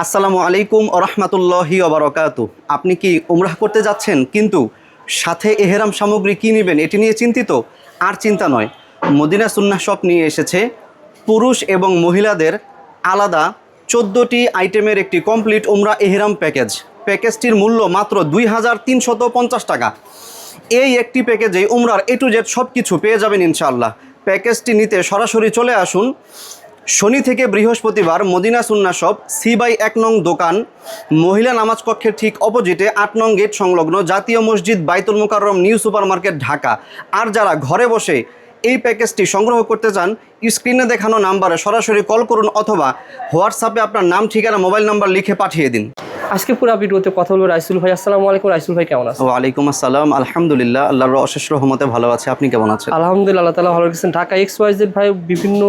আসসালামু আলাইকুম ওয়া রাহমাতুল্লাহি ওয়া বারাকাতুহু। আপনি কি উমরাহ করতে যাচ্ছেন কিন্তু সাথে এহরাম সামগ্রী কি নেবেন এটি নিয়ে চিন্তিত? আর চিন্তা নয়, মদিনা সুন্নাহ শপ নিয়ে এসেছে পুরুষ এবং মহিলাদের আলাদা 14টি আইটেমের একটি কমপ্লিট উমরা এহরাম প্যাকেজ। প্যাকেজটির মূল্য মাত্র 2350 টাকা। এই একটি প্যাকেজে উমরার এ টু জেড সব কিছু পেয়ে যাবেন ইনশাআল্লাহ। প্যাকেজটি নিতে সরাসরি চলে আসুন শনি থেকে বৃহস্পতিবার মদিনা সুন্নাহ শপ C/1 নং দোকান, মহিলা নামাজ কক্ষের ঠিক অপোজিটে 8 নং গেট সংলগ্ন জাতীয় মসজিদ Baitul Mukarram New Super Market Dhaka. আর যারা ঘরে বসে এই প্যাকেজটি সংগ্রহ করতে চান, স্ক্রিনে দেখানো নাম্বারে সরাসরি কল করুন অথবা হোয়াটসঅ্যাপে আপনার নাম, ঠিকানা, মোবাইল নাম্বার লিখে পাঠিয়ে দিন। আজকে পুরো ভিডিওতে কথা বলবো রাইসুল ভাই। আসসালামু আলাইকুম। রাইসুল ভাই কেমন আছেন? ওয়ালাইকুম আসসালাম, আলহামদুলিল্লাহ, আল্লাহর অশেষ রহমতে ভালো আছে। আপনি কেমন আছেন? আলহামদুলিল্লাহ, আল্লাহ তাআলা ভালো রেখেছেন। ঢাকা XYZ ভাই বিভিন্ন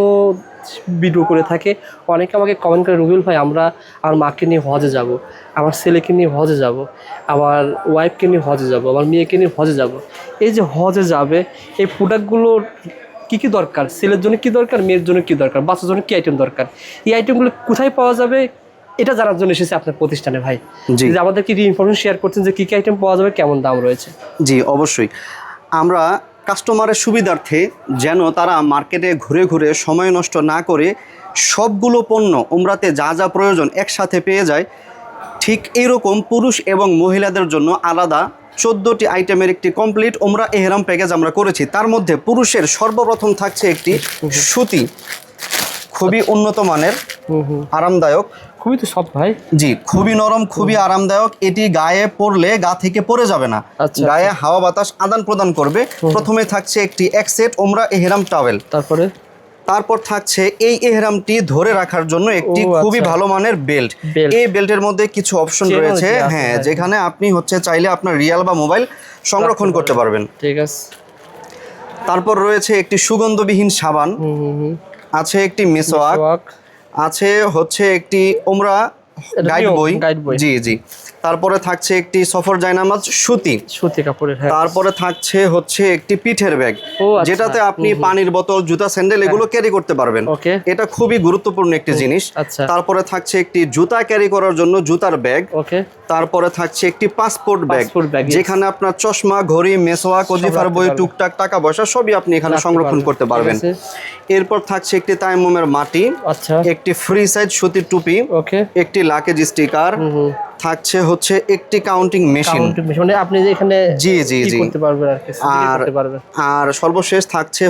ভিডিও করে থাকে, অনেকে আমাকে কমেন্ট করে, রুবেল ভাই আমরা আমার মাকে নিয়ে হজে যাব, আমার ছেলেকে নিয়ে হজে যাব, আমার ওয়াইফকে নিয়ে হজে যাব, আমার মেয়েকে নিয়ে হজে যাব। এই যে হজে যাবে, এই প্রোডাক্টগুলোর কী কী দরকার, ছেলের জন্য কী দরকার, মেয়ের জন্য কী দরকার, বাচ্চার জন্য কী আইটেম দরকার, এই আইটেমগুলো কোথায় পাওয়া যাবে এটা জানার জন্য এসেছে আপনার প্রতিষ্ঠানে ভাই। জি, যে আমাদের কি ইনফরমেশন শেয়ার করছেন যে কী কী আইটেম পাওয়া যাবে, কেমন দাম রয়েছে? জি অবশ্যই। আমরা কাস্টমারের সুবিধার্থে যেন তারা মার্কেটে ঘুরে ঘুরে সময় নষ্ট না করে সবগুলো পণ্য উমরাতে যা যা প্রয়োজন একসাথে পেয়ে যায়, ঠিক এইরকম পুরুষ এবং মহিলাদের জন্য আলাদা 14টি আইটেমের একটি কমপ্লিট উমরা এহরাম প্যাকেজ আমরা করেছি। তার মধ্যে পুরুষের সর্বপ্রথম থাকছে একটি সুতি, খুবই উন্নত মানের, আরামদায়ক, খুবই তো সব ভাই। জি, খুবই নরম, খুবই আরামদায়ক। এটি গায়ে পরলে গা থেকে পড়ে যাবে না, গায়ে হাওয়া বাতাস আদান প্রদান করবে। প্রথমে থাকছে একটি এক সেট উমরা এহরাম টাওয়েল, তারপর থাকছে এই এহরামটি ধরে রাখার জন্য একটি খুবই ভালো মানের বেল্ট। এই বেল্টের মধ্যে কিছু অপশন রয়েছে, হ্যাঁ, যেখানে আপনি চাইলে আপনার রিয়াল বা মোবাইল সংরক্ষণ করতে পারবেন। ঠিক আছে। তারপর রয়েছে একটি সুগন্ধবিহীন সাবান, আছে একটি মিসওয়াক, আছে একটি উমরা গাইড বই। জি জি। তারপরে থাকছে একটি সফর জায়নামাজ সুতি কাপড়ের। তারপরে থাকছে একটি পিঠের ব্যাগ, যেটাতে আপনি পানির বোতল, জুতা, স্যান্ডেল এগুলো ক্যারি করতে পারবেন। এটা খুবই গুরুত্বপূর্ণ একটি জিনিস। তারপরে থাকছে একটি জুতা ক্যারি করার জন্য জুতার ব্যাগ। তারপরে থাকছে একটি পাসপোর্ট ব্যাগ, যেখানে আপনার চশমা, ঘড়ি, মেসওয়াক, ওজিফার বই, টুকটাক টাকা পয়সা সবই আপনি এখানে সংরক্ষণ করতে পারবেন। এরপর থাকছে একটি তায়াম্মুমের মাটি, একটি ফ্রি সাইজ সুতির টুপি, একটি লাকেজ স্টিকার, থাকছে একটি কাউন্টিং মেশিন, মানে আপনি এখানে জি জি জি করতে পারবেন আর সর্বশেষ থাকছে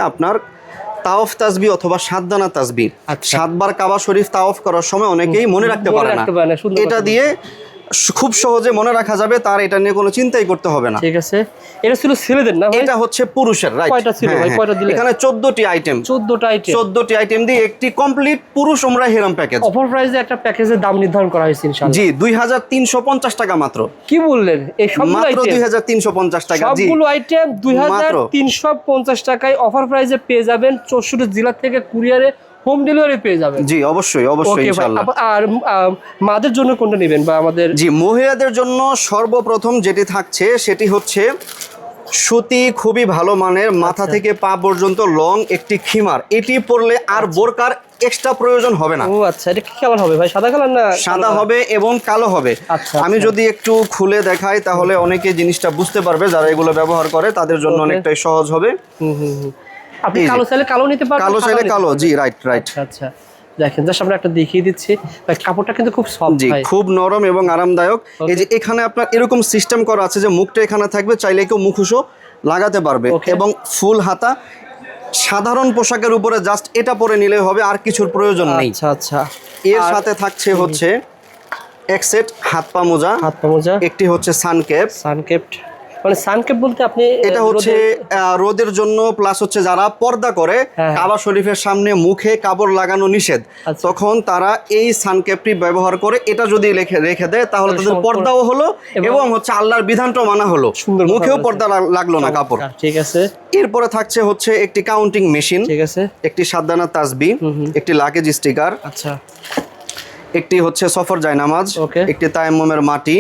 আপনার তাওয়াফ তাসবিহ অথবা 7 দানা তাসবিহ। 7 বার কাবা শরীফ তাওয়াফ করার সময় অনেকেই মনে রাখতে পারে না, এটা দিয়ে খুব সহজে মনে রাখা যাবে, তার এটা নিয়ে কোনো চিন্তাই করতে হবে না। ঠিক আছে। এটা ছিল ছেলেদের না ভাই, এটা পুরুষের, রাইট? কয়টা ছিল ভাই, কয়টা দিলে? এখানে 14টি আইটেম, 14টি আইটেম দিয়ে একটি কমপ্লিট পুরুষ উমরা এহরাম প্যাকেজ। অফার প্রাইসে একটা প্যাকেজের দাম নির্ধারণ করা হয়েছে ইনশাআল্লাহ। জি, 2350 টাকা মাত্র। কি বললেন? এই সবগুলো আইটেম মাত্র 2350 টাকা। জি, সবগুলো আইটেম 2350 টাকায় অফার প্রাইসে পেয়ে যাবেন। 64 জেলা থেকে কুরিয়ারে হোম ডেলিভারি পেয়ে যাবেন। জি অবশ্যই অবশ্যই ইনশাআল্লাহ। আর মাদের জন্য কোনটা নেবেন বা আমাদের? জি, মহিলাদের জন্য সর্বপ্রথম যেটি থাকছে সেটি সুতি, খুবই ভালো মানের, মাথা থেকে পা পর্যন্ত লং একটি খিমার। এটি পরলে আর বোরকার এক্সট্রা প্রয়োজন হবে না। ও আচ্ছা, এটা কি কালার হবে ভাই? সাদা কালার না? সাদা হবে এবং কালো হবে। আমি যদি একটু খুলে দেখাই তাহলে অনেকে জিনিসটা বুঝতে পারবে, যারা এগুলো ব্যবহার করে তাদের জন্য অনেকটাই সহজ হবে। আপনি কালো চাইলে কালো নিতে পারবেন, কালো চাইলে কালো। জি, রাইট রাইট। আচ্ছা, দেখেন জাস্ট আমরা একটা দেখিয়ে দিচ্ছি। কাপড়টা কিন্তু খুব সফট, জি, খুব নরম এবং আরামদায়ক। এই যে এখানে আপনার এরকম সিস্টেম করা আছে যে মুখটা এখানে থাকবে, চাইলে কেউ মুখোশও লাগাতে পারবে। এবং ফুল হাতা, সাধারণ পোশাকের উপরে জাস্ট এটা পরে নিলে হবে, আর কিছুর প্রয়োজন নেই। আচ্ছা আচ্ছা। এর সাথে থাকছে এক সেট হাত পা মোজা, একটি সানকেপ। মানে সানকেপ বলতে আপনি এটা রোদের জন্য, প্লাস যারা পর্দা করে, কাবা শরীফের সামনে মুখে কাপড় লাগানো নিষেধ, তখন তারা এই সানকেপটি ব্যবহার করে এটা যদি রেখে দেয় তাহলে তাদের পর্দাও হলো এবং আল্লাহর বিধানটাও মানা হলো, মুখেও পর্দা লাগলো না কাপড়। ঠিক আছে। এরপরে থাকছে একটি কাউন্টিং মেশিন, ঠিক আছে, একটি 7 দানা তাসবিহ, একটি লাকেজ স্টিকার, আচ্ছা, একটি সফর জায়নামাজ, একটি তায়াম্মুমের মাটি,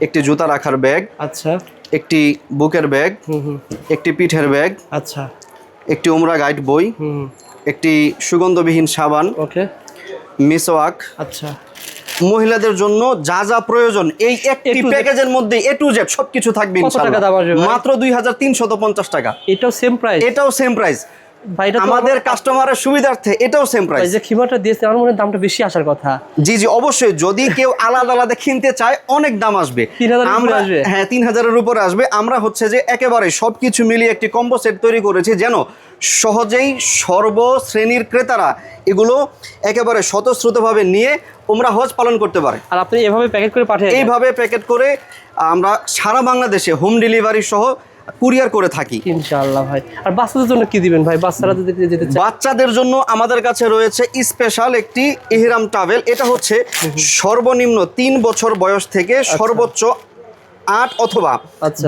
একটি জুতা রাখার ব্যাগ, আচ্ছা, একটি বুকের ব্যাগ, একটি পিঠের ব্যাগ, আচ্ছা, একটি উমরা গাইড বই, একটি সুগন্ধবিহীন সাবান, মিসওয়াক, আচ্ছা, মহিলাদের জন্য যা যা প্রয়োজন এই একটি প্যাকেজের মধ্যে A to Z সবকিছু থাকবে ইনশাআল্লাহ। মাত্র 2350 টাকা। এটাও সেম প্রাইস? এটাও সেম প্রাইস ভাই, আমাদের কাস্টমারের সুবিধার্থে এটাও সেম প্রাইস। যে খিমাটা দিয়েছে আমার মনে হয় দামটা বেশি আসার কথা। জি জি অবশ্যই, যদি কেউ আলাদা আলাদা কিনতে চায় অনেক দাম আসবে। 3000 আসবে? হ্যাঁ 3000-এর উপরে আসবে। আমরা হচ্ছে যে একেবারে সবকিছু মিলিয়ে একটি কম্বো সেট তৈরি করেছি যেন সহজেই সর্বশ্রেণীর ক্রেতারা এগুলো একেবারে স্বতঃস্ফূর্তভাবে নিয়ে উমরা হজ পালন করতে পারে। আর আপনি এভাবে প্যাকেট করে পাঠিয়ে এইভাবে প্যাকেট করে আমরা সারা বাংলাদেশে হোম ডেলিভারি সহ কুরিয়ার করে থাকি ইনশাআল্লাহ ভাই। আর বাচ্চাদের জন্য কি দিবেন ভাই? বাচ্চারা যদি যেতে চায়? বাচ্চাদের জন্য আমাদের কাছে রয়েছে স্পেশাল একটি ইহরাম টাওয়েল। এটা হচ্ছে সর্বনিম্ন 3 বছর বয়স থেকে সর্বোচ্চ 8 অথবা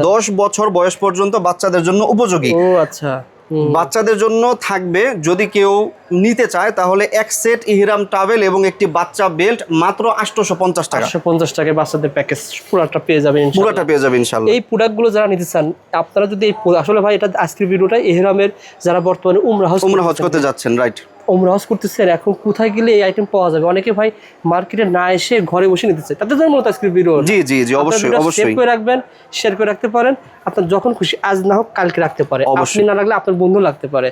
10 বছর বয়স পর্যন্ত বাচ্চাদের জন্য উপযোগী। ও আচ্ছা। বাচ্চাদের জন্য থাকবে, যদি কেউ নিতে চায় তাহলে এক সেট ইহরাম টাওয়েল এবং একটি বাচ্চা বেল্ট মাত্র 850 টাকা। 850 টাকায় বাচ্চাদের প্যাকেজ পুরোটা পেয়ে যাবেন ইনশাআল্লাহ। পুরোটা পেয়ে যাবে ইনশাআল্লাহ। এই প্রোডাক্টগুলো যারা নিতে চান আপনারা যদি আসলে ভাই এটা আজকের ভিডিওটা ইহরামের যারা বর্তমানে উমরা হজ করতে যাচ্ছেন, রাইট, উমরা হজ করতেছেন, এখন কোথায় গেলে এই আইটেম পাওয়া যাবে? অনেকে ভাই মার্কেটে না এসে ঘরে বসে নিতে চায়, তাদের জন্য আজকের ভিডিও। জি জি জি অবশ্যই অবশ্যই সেভ করে রাখবেন, শেয়ার করে রাখতে পারেন। আপনার যখন খুশি, আজ না হোক কালকে রাখতে পারে, আপনি না রাখলে আপনার বন্ধু লাগতে পারে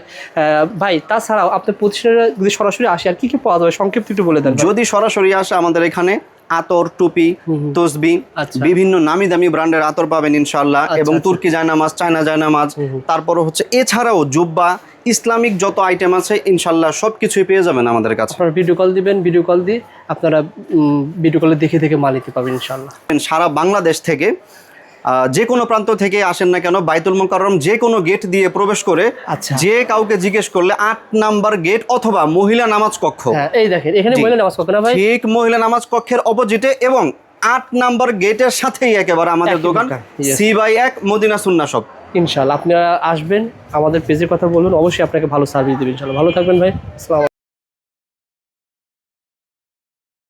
ভাই। তাছাড়াও আপনার প্রতিষ্ঠানে যদি সরাসরি আসে আর কি কি পাওয়া যাবে সংক্ষিপ্ত একটু বলে দেন। যদি সরাসরি আসে আমাদের এখানে আতর, টুপি, তসবি, বিভিন্ন নামি দামি ব্র্যান্ডের আতর পাবেন ইনশাআল্লাহ, এবং তুর্কি জায়নামাজ, চায়না জায়নামাজ, তারপরে হচ্ছে এছাড়াও জুব্বা, ইসলামিক যত আইটেম আছে ইনশাআল্লাহ সবকিছুই পেয়ে যাবেন আমাদের কাছে। আপনারা ভিডিও কল দিবেন, ভিডিও কল দিয়ে আপনারা ভিডিও কলে দেখে দেখে মাল নিতে পাবেন ইনশাআল্লাহ। সারা বাংলাদেশ থেকে যে কোনো প্রান্ত থেকে আসেন না কেন, বাইতুল মোকাররম যে কোনো গেট দিয়ে প্রবেশ করে যে কাউকে জিজ্ঞেস করলে 8 নাম্বার গেট অথবা মহিলা নামাজ কক্ষ, এই দেখেন এখানে মহিলা নামাজ কক্ষ না ভাই? ঠিক মহিলা নামাজ কক্ষের অপোজিটে এবং 8 নাম্বার গেটের সাথেই একেবারে আমাদের দোকান C/1 মদিনা সুন্নাহ শপ। ইনশাআল্লাহ আপনারা আসবেন, আমাদের পেজের কথা বলুন, অবশ্যই আপনাকে ভালো সার্ভিস দেবেন ইনশাআল্লাহ। ভালো থাকবেন ভাই, আসসালামু আলাইকুম।